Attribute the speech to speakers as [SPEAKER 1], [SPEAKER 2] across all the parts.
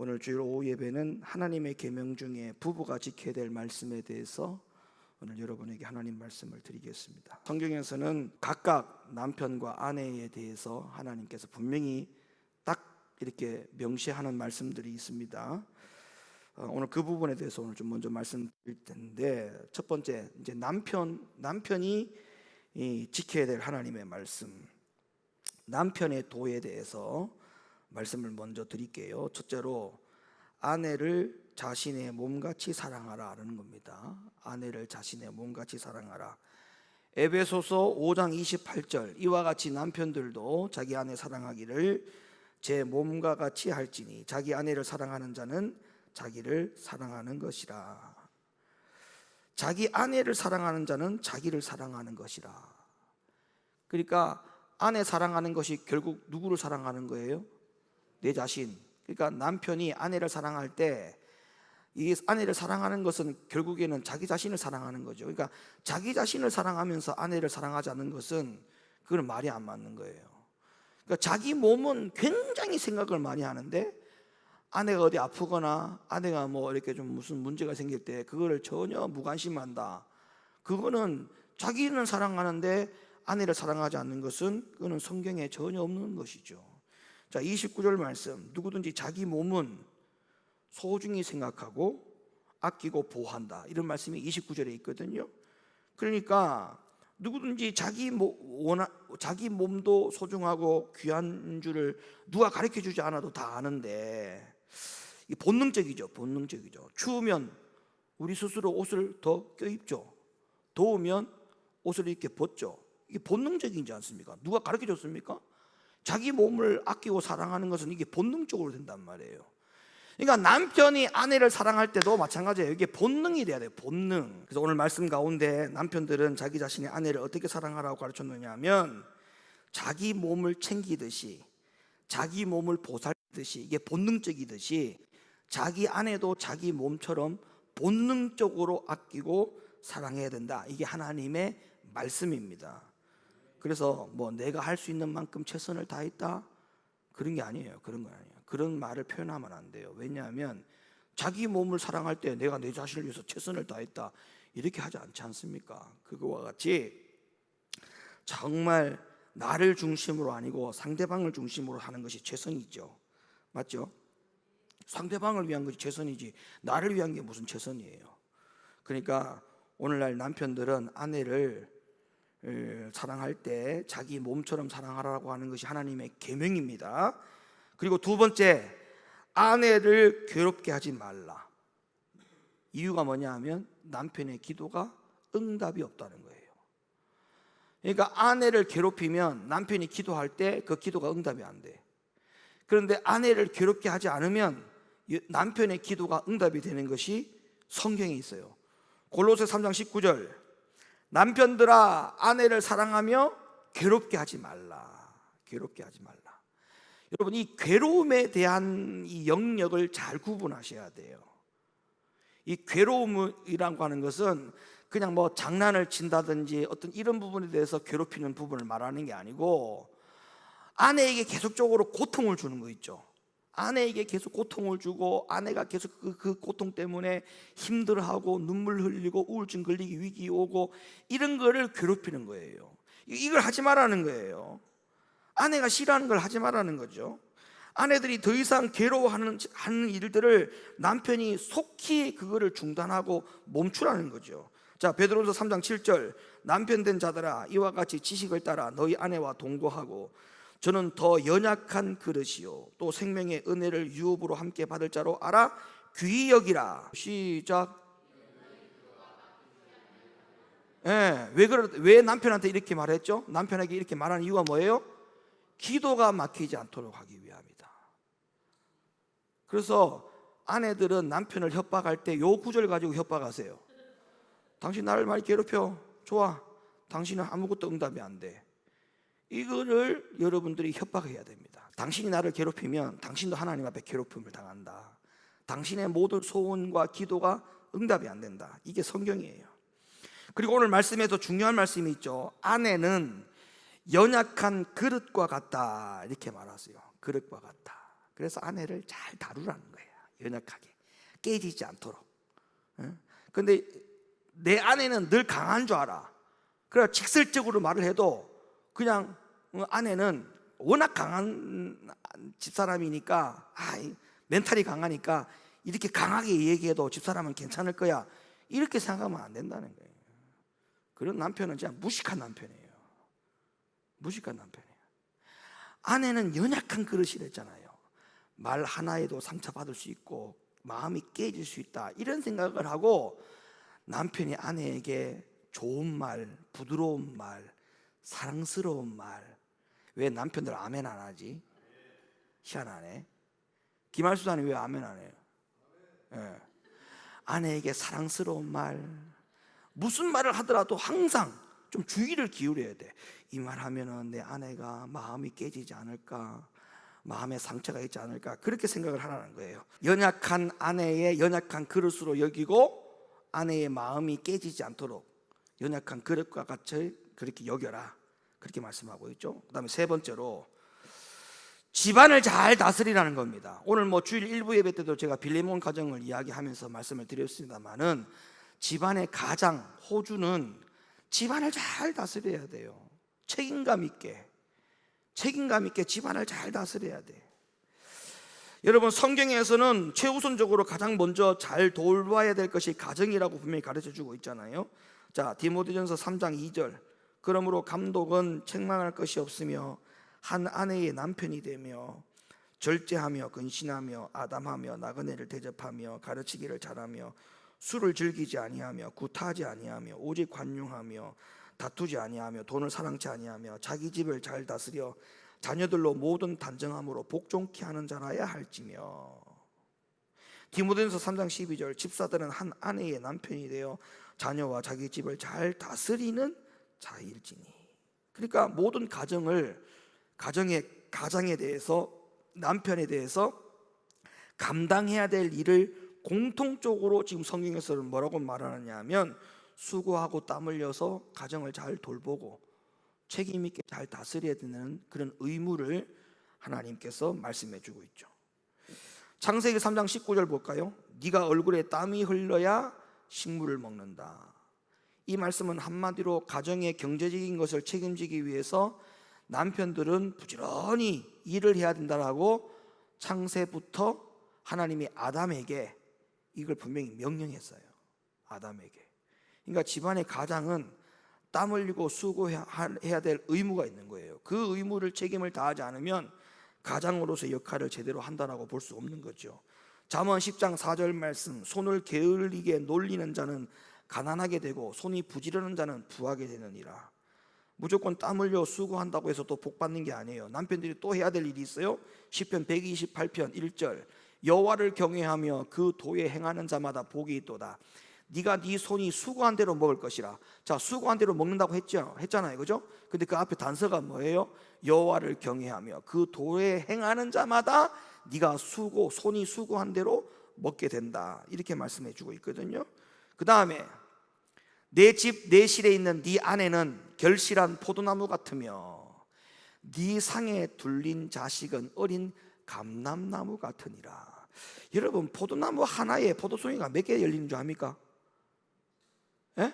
[SPEAKER 1] 오늘 주일 오후 예배는 하나님의 계명 중에 부부가 지켜야 될 말씀에 대해서 오늘 여러분에게 하나님 말씀을 드리겠습니다. 성경에서는 각각 남편과 아내에 대해서 하나님께서 분명히 딱 이렇게 명시하는 말씀들이 있습니다. 오늘 그 부분에 대해서 오늘 좀 먼저 말씀드릴 텐데, 첫 번째 이제 남편이 지켜야 될 하나님의 말씀, 남편의 도에 대해서 말씀을 먼저 드릴게요. 첫째로 아내를 자신의 몸같이 사랑하라는 겁니다. 아내를 자신의 몸같이 사랑하라. 에베소서 5장 28절, 이와 같이 남편들도 자기 아내 사랑하기를 제 몸과 같이 할지니 자기 아내를 사랑하는 자는 자기를 사랑하는 것이라. 자기 아내를 사랑하는 자는 자기를 사랑하는 것이라. 그러니까 아내 사랑하는 것이 결국 누구를 사랑하는 거예요? 내 자신. 그러니까 남편이 아내를 사랑할 때 이 아내를 사랑하는 것은 결국에는 자기 자신을 사랑하는 거죠. 그러니까 자기 자신을 사랑하면서 아내를 사랑하지 않는 것은 그건 말이 안 맞는 거예요. 그러니까 자기 몸은 굉장히 생각을 많이 하는데 아내가 어디 아프거나 아내가 뭐 이렇게 좀 무슨 문제가 생길 때 그거를 전혀 무관심한다. 그거는 자기는 사랑하는데 아내를 사랑하지 않는 것은 그거는 성경에 전혀 없는 것이죠. 자, 29절 말씀, 누구든지 자기 몸은 소중히 생각하고 아끼고 보호한다, 이런 말씀이 29절에 있거든요. 그러니까 누구든지 자기 몸도 소중하고 귀한 줄을 누가 가르쳐주지 않아도 다 아는데, 이 본능적이죠. 추우면 우리 스스로 옷을 더 껴입죠. 더우면 옷을 이렇게 벗죠. 이게 본능적이지 않습니까? 누가 가르쳐줬습니까? 자기 몸을 아끼고 사랑하는 것은 이게 본능적으로 된단 말이에요. 그러니까 남편이 아내를 사랑할 때도 마찬가지예요. 이게 본능이 돼야 돼요. 본능. 그래서 오늘 말씀 가운데 남편들은 자기 자신의 아내를 어떻게 사랑하라고 가르쳤느냐 하면, 자기 몸을 챙기듯이, 자기 몸을 보살피듯이, 이게 본능적이듯이 자기 아내도 자기 몸처럼 본능적으로 아끼고 사랑해야 된다. 이게 하나님의 말씀입니다. 그래서 뭐 내가 할 수 있는 만큼 최선을 다했다, 그런 게 아니에요. 그런 건 아니에요. 그런 말을 표현하면 안 돼요. 왜냐하면 자기 몸을 사랑할 때 내가 내 자신을 위해서 최선을 다했다, 이렇게 하지 않지 않습니까? 그거와 같이 정말 나를 중심으로 아니고 상대방을 중심으로 하는 것이 최선이죠. 맞죠? 상대방을 위한 것이 최선이지 나를 위한 게 무슨 최선이에요. 그러니까 오늘날 남편들은 아내를 사랑할 때 자기 몸처럼 사랑하라고 하는 것이 하나님의 계명입니다. 그리고 두 번째, 아내를 괴롭게 하지 말라. 이유가 뭐냐 하면 남편의 기도가 응답이 없다는 거예요. 그러니까 아내를 괴롭히면 남편이 기도할 때 그 기도가 응답이 안 돼. 그런데 아내를 괴롭게 하지 않으면 남편의 기도가 응답이 되는 것이 성경에 있어요. 골로새 3장 19절, 남편들아 아내를 사랑하며 괴롭게 하지 말라. 괴롭게 하지 말라. 여러분, 이 괴로움에 대한 이 영역을 잘 구분하셔야 돼요. 이 괴로움이라고 하는 것은 그냥 뭐 장난을 친다든지 어떤 이런 부분에 대해서 괴롭히는 부분을 말하는 게 아니고, 아내에게 계속적으로 고통을 주는 거 있죠. 아내에게 계속 고통을 주고 아내가 계속 그 고통 때문에 힘들어하고 눈물 흘리고 우울증 걸리기 위기 오고, 이런 거를 괴롭히는 거예요. 이걸 하지 말라는 거예요. 아내가 싫어하는 걸 하지 말라는 거죠. 아내들이 더 이상 괴로워하는 일들을 남편이 속히 그거를 중단하고 멈추라는 거죠. 자, 베드로서 3장 7절, 남편 된 자들아 이와 같이 지식을 따라 너희 아내와 동거하고 저는 더 연약한 그릇이요 또 생명의 은혜를 유업으로 함께 받을 자로 알아 귀히 여기라. 시작. 왜 남편한테 이렇게 말했죠? 남편에게 이렇게 말하는 이유가 뭐예요? 기도가 막히지 않도록 하기 위함이다. 그래서 아내들은 남편을 협박할 때 요 구절 가지고 협박하세요. 당신 나를 많이 괴롭혀. 좋아. 당신은 아무것도 응답이 안 돼. 이거를 여러분들이 협박해야 됩니다. 당신이 나를 괴롭히면 당신도 하나님 앞에 괴롭힘을 당한다. 당신의 모든 소원과 기도가 응답이 안 된다. 이게 성경이에요. 그리고 오늘 말씀에서 중요한 말씀이 있죠. 아내는 연약한 그릇과 같다, 이렇게 말하세요. 그릇과 같다. 그래서 아내를 잘 다루라는 거예요. 연약하게 깨지지 않도록. 근데 내 아내는 늘 강한 줄 알아. 그래 직설적으로 말을 해도 그냥 아내는 워낙 강한 집사람이니까 멘탈이 강하니까 이렇게 강하게 얘기해도 집사람은 괜찮을 거야, 이렇게 생각하면 안 된다는 거예요. 그런 남편은 진짜 무식한 남편이에요. 무식한 남편이에요. 아내는 연약한 그릇이랬잖아요. 말 하나에도 상처받을 수 있고 마음이 깨질 수 있다, 이런 생각을 하고 남편이 아내에게 좋은 말, 부드러운 말, 사랑스러운 말. 왜 남편들 아멘 안 하지? 희한하네. 김할수사님 왜 아멘 안 해요? 네. 아내에게 사랑스러운 말, 무슨 말을 하더라도 항상 좀 주의를 기울여야 돼. 이 말 하면은 내 아내가 마음이 깨지지 않을까, 마음에 상처가 있지 않을까, 그렇게 생각을 하라는 거예요. 연약한 아내의 연약한 그릇으로 여기고 아내의 마음이 깨지지 않도록 연약한 그릇과 같이 그렇게 여겨라, 그렇게 말씀하고 있죠. 그 다음에 세 번째로 집안을 잘 다스리라는 겁니다. 오늘 주일 일부 예배 때도 제가 빌레몬 가정을 이야기하면서 말씀을 드렸습니다만은 집안의 가장 호주는 집안을 잘 다스려야 돼요. 책임감 있게 집안을 잘 다스려야 돼. 여러분, 성경에서는 최우선적으로 가장 먼저 잘 돌봐야 될 것이 가정이라고 분명히 가르쳐주고 있잖아요. 자, 디모데전서 3장 2절, 그러므로 감독은 책망할 것이 없으며 한 아내의 남편이 되며 절제하며 근신하며 아담하며 나그네를 대접하며 가르치기를 잘하며 술을 즐기지 아니하며 구타하지 아니하며 오직 관용하며 다투지 아니하며 돈을 사랑치 아니하며 자기 집을 잘 다스려 자녀들로 모든 단정함으로 복종케 하는 자라야 할지며. 디모데전서 3장 12절, 집사들은 한 아내의 남편이 되어 자녀와 자기 집을 잘 다스리는 자일지니. 그러니까 모든 가정에 대해서, 남편에 대해서 감당해야 될 일을 공통적으로 지금 성경에서는 뭐라고 말하느냐 하면 수고하고 땀 흘려서 가정을 잘 돌보고 책임 있게 잘 다스려야 되는 그런 의무를 하나님께서 말씀해 주고 있죠. 창세기 3장 19절 볼까요? 네가 얼굴에 땀이 흘러야 식물을 먹는다. 이 말씀은 한마디로 가정의 경제적인 것을 책임지기 위해서 남편들은 부지런히 일을 해야 된다라고 창세부터 하나님이 아담에게 이걸 분명히 명령했어요. 아담에게. 그러니까 집안의 가장은 땀 흘리고 수고해야 될 의무가 있는 거예요. 그 의무를, 책임을 다하지 않으면 가장으로서의 역할을 제대로 한다라고 볼 수 없는 거죠. 잠언 10장 4절 말씀, 손을 게을리게 놀리는 자는 가난하게 되고 손이 부지런한 자는 부하게 되느니라. 무조건 땀 흘려 수고한다고 해서 또 복 받는 게 아니에요. 남편들이 또 해야 될 일이 있어요. 시편 128편 1절, 여호와를 경외하며 그 도에 행하는 자마다 복이 있도다. 네가 네 손이 수고한 대로 먹을 것이라. 자, 수고한 대로 먹는다고 했잖아요, 그죠? 근데 그 앞에 단서가 뭐예요? 여호와를 경외하며 그 도에 행하는 자마다 네가 손이 수고한 대로 먹게 된다, 이렇게 말씀해 주고 있거든요. 그 다음에 내 집 내 실에 있는 네 아내는 결실한 포도나무 같으며 네 상에 둘린 자식은 어린 감람나무 같으니라. 여러분, 포도나무 하나에 포도송이가 몇 개 열리는 줄 압니까? 예?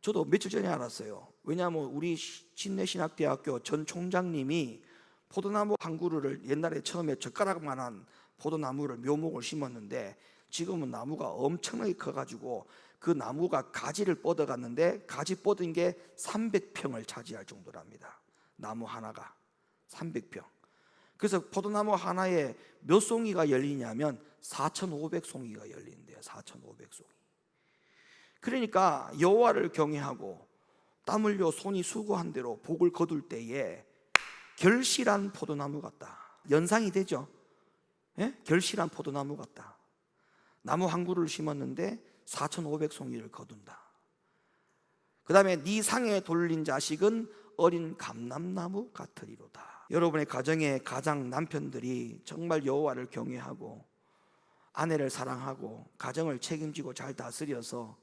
[SPEAKER 1] 저도 며칠 전에 알았어요. 왜냐하면 우리 진내신학대학교 전 총장님이 포도나무 한 그루를 옛날에 처음에 젓가락만한 포도나무를 묘목을 심었는데 지금은 나무가 엄청나게 커가지고 그 나무가 가지를 뻗어갔는데 가지 뻗은 게 300평을 차지할 정도랍니다. 나무 하나가 300평. 그래서 포도나무 하나에 몇 송이가 열리냐면 4,500송이가 열린대요. 4,500송이. 그러니까 여호와를 경외하고 땀 흘려 손이 수고한 대로 복을 거둘 때에 결실한 포도나무 같다. 연상이 되죠? 예? 결실한 포도나무 같다. 나무 한 그루를 심었는데 4,500송이를 거둔다. 그 다음에 네 상에 돌린 자식은 어린 감람나무 같으리로다. 여러분의 가정의 가장 남편들이 정말 여호와를 경외하고 아내를 사랑하고 가정을 책임지고 잘 다스려서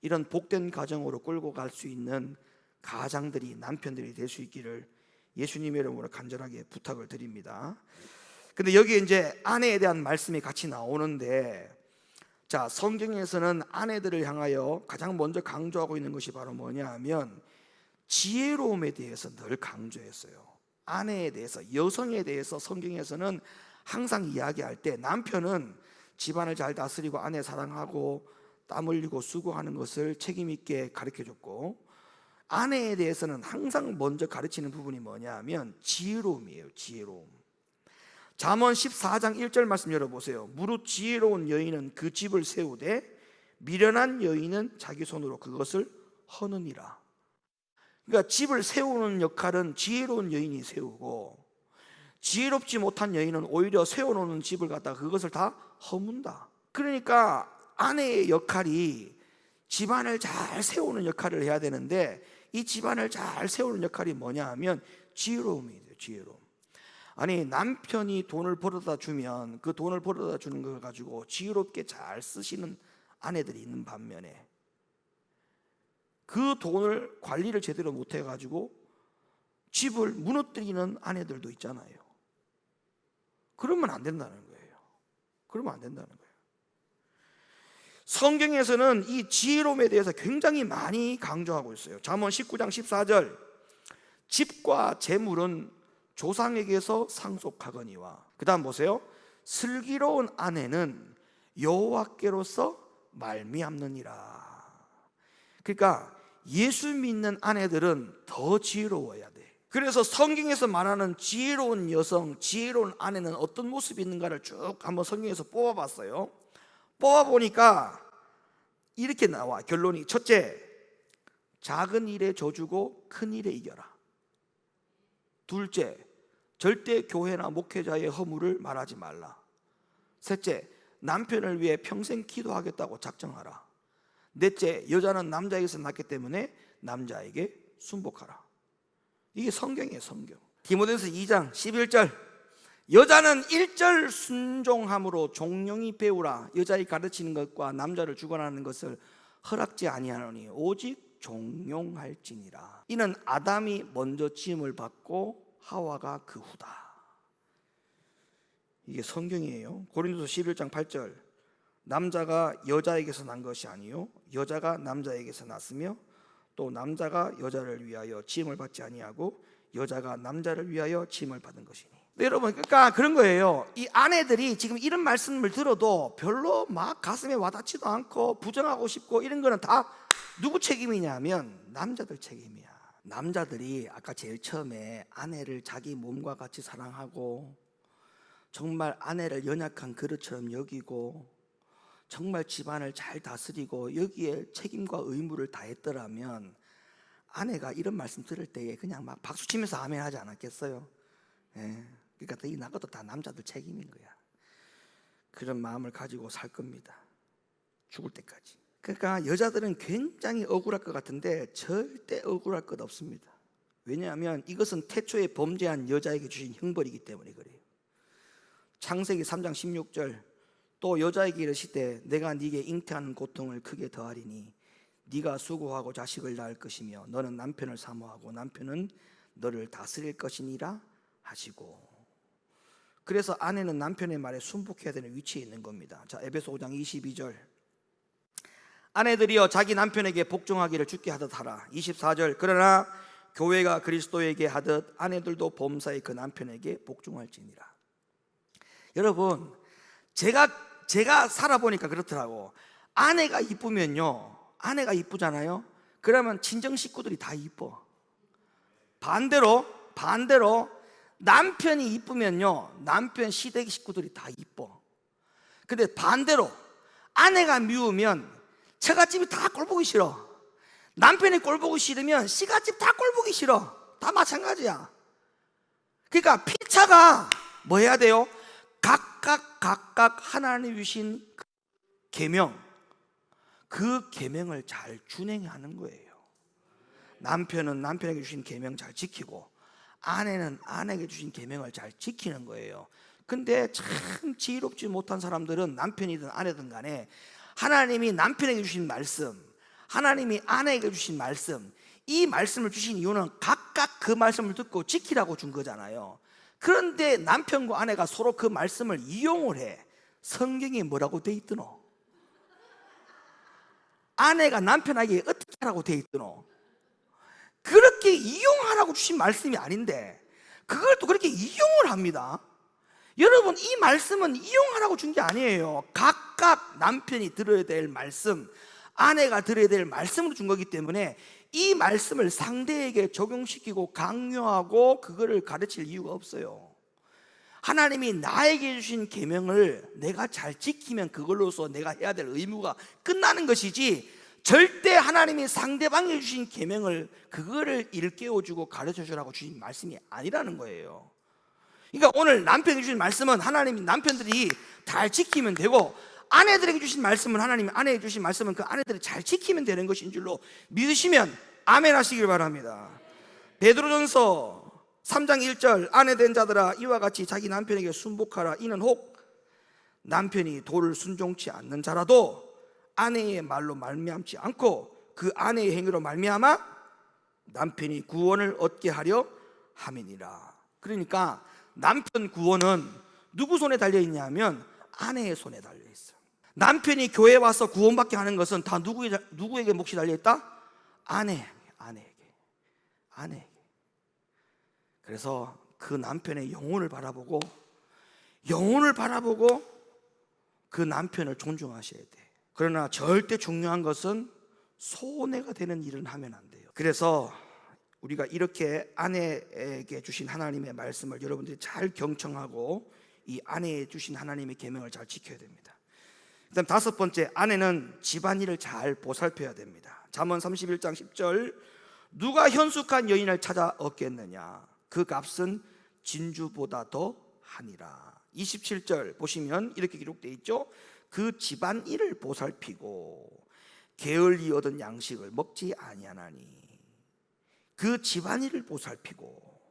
[SPEAKER 1] 이런 복된 가정으로 끌고 갈 수 있는 가장들이, 남편들이 될 수 있기를 예수님의 이름으로 간절하게 부탁을 드립니다. 그 근데 여기 이제 아내에 대한 말씀이 같이 나오는데, 자, 성경에서는 아내들을 향하여 가장 먼저 강조하고 있는 것이 바로 뭐냐 하면 지혜로움에 대해서 늘 강조했어요. 아내에 대해서, 여성에 대해서 성경에서는 항상 이야기할 때 남편은 집안을 잘 다스리고 아내 사랑하고 땀 흘리고 수고하는 것을 책임 있게 가르쳐줬고, 아내에 대해서는 항상 먼저 가르치는 부분이 뭐냐 하면 지혜로움이에요. 지혜로움. 잠언 14장 1절 말씀 열어보세요. 무릇 지혜로운 여인은 그 집을 세우되 미련한 여인은 자기 손으로 그것을 허느니라. 그러니까 집을 세우는 역할은 지혜로운 여인이 세우고, 지혜롭지 못한 여인은 오히려 세워놓는 집을 갖다가 그것을 다 허문다. 그러니까 아내의 역할이 집안을 잘 세우는 역할을 해야 되는데, 이 집안을 잘 세우는 역할이 뭐냐 하면 지혜로움이에요. 지혜로움. 아니, 남편이 돈을 벌어다 주면 그 돈을 벌어다 주는 걸 가지고 지혜롭게 잘 쓰시는 아내들이 있는 반면에, 그 돈을 관리를 제대로 못 해가지고 집을 무너뜨리는 아내들도 있잖아요. 그러면 안 된다는 거예요. 그러면 안 된다는 거예요. 성경에서는 이 지혜로움에 대해서 굉장히 많이 강조하고 있어요. 잠언 19장 14절, 집과 재물은 조상에게서 상속하거니와, 그 다음 보세요. 슬기로운 아내는 여호와께로서 말미암느니라. 그러니까 예수 믿는 아내들은 더 지혜로워야 돼. 그래서 성경에서 말하는 지혜로운 여성, 지혜로운 아내는 어떤 모습이 있는가를 쭉 한번 성경에서 뽑아봤어요. 뽑아보니까 이렇게 나와. 결론이: 첫째, 작은 일에 져주고 큰 일에 이겨라. 둘째, 절대 교회나 목회자의 허물을 말하지 말라. 셋째, 남편을 위해 평생 기도하겠다고 작정하라. 넷째, 여자는 남자에게서 낳기 때문에 남자에게 순복하라. 이게 성경이에요. 성경. 디모데후서 2장 11절, 여자는 1절 순종함으로 종용이 배우라. 여자의 가르치는 것과 남자를 주관하는 것을 허락지 아니하노니 오직 종용할지니라. 이는 아담이 먼저 지음을 받고 하와가 그 후다. 이게 성경이에요. 고린도서 11장 8절, 남자가 여자에게서 난 것이 아니요 여자가 남자에게서 났으며 또 남자가 여자를 위하여 지음을 받지 아니하고 여자가 남자를 위하여 지음을 받은 것이니. 네, 여러분, 그러니까 그런 거예요. 이 아내들이 지금 이런 말씀을 들어도 별로 막 가슴에 와닿지도 않고 부정하고 싶고 이런 거는 다 누구 책임이냐면 남자들 책임이야. 남자들이 아까 제일 처음에 아내를 자기 몸과 같이 사랑하고 정말 아내를 연약한 그릇처럼 여기고 정말 집안을 잘 다스리고 여기에 책임과 의무를 다했더라면 아내가 이런 말씀 들을 때에 그냥 막 박수치면서 아멘 하지 않았겠어요? 예. 그러니까 이 나것도 다 남자들 책임인 거야. 그런 마음을 가지고 살 겁니다. 죽을 때까지. 그러니까 여자들은 굉장히 억울할 것 같은데 절대 억울할 것 없습니다. 왜냐하면 이것은 태초에 범죄한 여자에게 주신 형벌이기 때문에 그래요. 창세기 3장 16절, 또 여자에게 이르시되 내가 네게 잉태하는 고통을 크게 더하리니 네가 수고하고 자식을 낳을 것이며 너는 남편을 사모하고 남편은 너를 다스릴 것이니라 하시고. 그래서 아내는 남편의 말에 순복해야 되는 위치에 있는 겁니다. 자, 에베소 5장 22절, 아내들이여 자기 남편에게 복종하기를 주께 하듯 하라. 24절, 그러나 교회가 그리스도에게 하듯 아내들도 범사에 그 남편에게 복종할지니라. 여러분, 제가 살아보니까 그렇더라고. 아내가 이쁘면요, 아내가 이쁘잖아요. 그러면 친정 식구들이 다 이뻐. 반대로 남편이 이쁘면요, 남편 시댁 식구들이 다 이뻐. 근데 반대로 아내가 미우면 처갓집이 다 꼴보기 싫어. 남편이 꼴보기 싫으면 시갓집 다 꼴보기 싫어. 다 마찬가지야. 그러니까 피차가 뭐 해야 돼요? 각각 하나님 주신 계명, 그 계명을 잘 준행하는 거예요. 남편은 남편에게 주신 계명 잘 지키고 아내는 아내에게 주신 계명을 잘 지키는 거예요. 근데 참 지혜롭지 못한 사람들은 남편이든 아내든 간에 하나님이 남편에게 주신 말씀, 하나님이 아내에게 주신 말씀, 이 말씀을 주신 이유는 각각 그 말씀을 듣고 지키라고 준 거잖아요. 그런데 남편과 아내가 서로 그 말씀을 이용을 해. 성경에 뭐라고 돼 있더노? 아내가 남편에게 어떻게 하라고 돼 있더노? 그렇게 이용하라고 주신 말씀이 아닌데 그걸 또 그렇게 이용을 합니다. 여러분, 이 말씀은 이용하라고 준 게 아니에요. 각각 남편이 들어야 될 말씀, 아내가 들어야 될 말씀으로 준 거기 때문에 이 말씀을 상대에게 적용시키고 강요하고 그거를 가르칠 이유가 없어요. 하나님이 나에게 주신 계명을 내가 잘 지키면 그걸로서 내가 해야 될 의무가 끝나는 것이지, 절대 하나님이 상대방에 주신 계명을 그거를 일깨워주고 가르쳐주라고 주신 말씀이 아니라는 거예요. 그러니까 오늘 남편이 주신 말씀은 하나님이 남편들이 잘 지키면 되고, 아내들에게 주신 말씀은 하나님이 아내에게 주신 말씀은 그 아내들이 잘 지키면 되는 것인 줄로 믿으시면 아멘 하시길 바랍니다. 베드로전서 3장 1절, 아내 된 자들아 이와 같이 자기 남편에게 순복하라. 이는 혹 남편이 도를 순종치 않는 자라도 아내의 말로 말미암지 않고 그 아내의 행위로 말미암아 남편이 구원을 얻게 하려 함이니라. 그러니까 남편 구원은 누구 손에 달려있냐면 아내의 손에 달려있어요. 남편이 교회에 와서 구원받게 하는 것은 다 누구에게 몫이 달려있다? 아내에게. 그래서 그 남편의 영혼을 바라보고 그 남편을 존중하셔야 돼. 그러나 절대 중요한 것은 손해가 되는 일은 하면 안 돼요. 그래서 우리가 이렇게 아내에게 주신 하나님의 말씀을 여러분들이 잘 경청하고 이 아내에 주신 하나님의 계명을 잘 지켜야 됩니다. 그다음 다섯 번째, 아내는 집안일을 잘 보살펴야 됩니다. 잠언 31장 10절, 누가 현숙한 여인을 찾아 얻겠느냐, 그 값은 진주보다 더 하니라. 27절 보시면 이렇게 기록되어 있죠. 그 집안일을 보살피고 게을리 얻은 양식을 먹지 아니하나니. 그 집안일을 보살피고,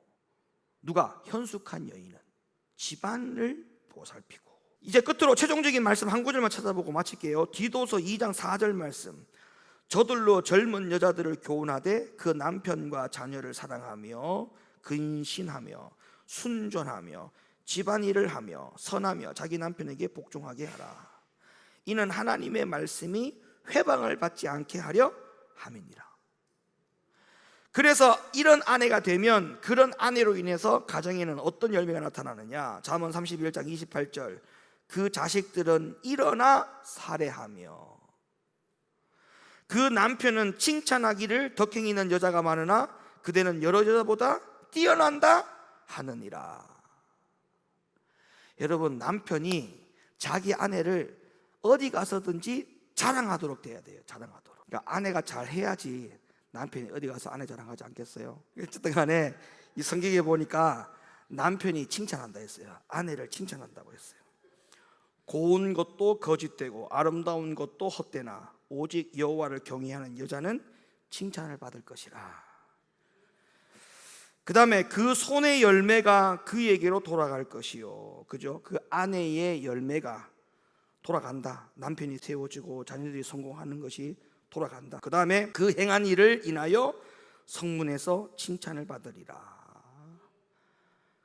[SPEAKER 1] 누가? 현숙한 여인은 집안을 보살피고. 이제 끝으로 최종적인 말씀 한 구절만 찾아보고 마칠게요. 디도서 2장 4절 말씀, 저들로 젊은 여자들을 교훈하되 그 남편과 자녀를 사랑하며 근신하며 순전하며 집안일을 하며 선하며 자기 남편에게 복종하게 하라. 이는 하나님의 말씀이 회방을 받지 않게 하려 함이니라. 그래서 이런 아내가 되면 그런 아내로 인해서 가정에는 어떤 열매가 나타나느냐. 잠언 31장 28절, 그 자식들은 일어나 살해하며 그 남편은 칭찬하기를 덕행 있는 여자가 많으나 그대는 여러 여자보다 뛰어난다 하느니라. 여러분, 남편이 자기 아내를 어디 가서든지 자랑하도록 돼야 돼요. 자랑하도록. 그러니까 아내가 잘 해야지 남편이 어디 가서 아내 자랑하지 않겠어요? 어쨌든 간에 이 성경에 보니까 남편이 칭찬한다 했어요. 아내를 칭찬한다고 했어요. 고운 것도 거짓되고 아름다운 것도 헛되나 오직 여호와를 경외하는 여자는 칭찬을 받을 것이라. 그 다음에 그 손의 열매가 그에게로 돌아갈 것이요. 그죠? 그 아내의 열매가 돌아간다. 남편이 세워지고 자녀들이 성공하는 것이 돌아간다. 그 다음에 그 행한 일을 인하여 성문에서 칭찬을 받으리라.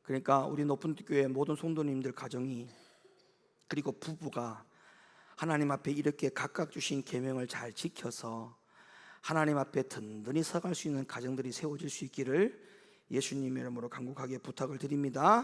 [SPEAKER 1] 그러니까 우리 높은 교회 모든 성도님들 가정이, 그리고 부부가 하나님 앞에 이렇게 각각 주신 계명을 잘 지켜서 하나님 앞에 든든히 서갈 수 있는 가정들이 세워질 수 있기를 예수님의 이름으로 간곡하게 부탁을 드립니다.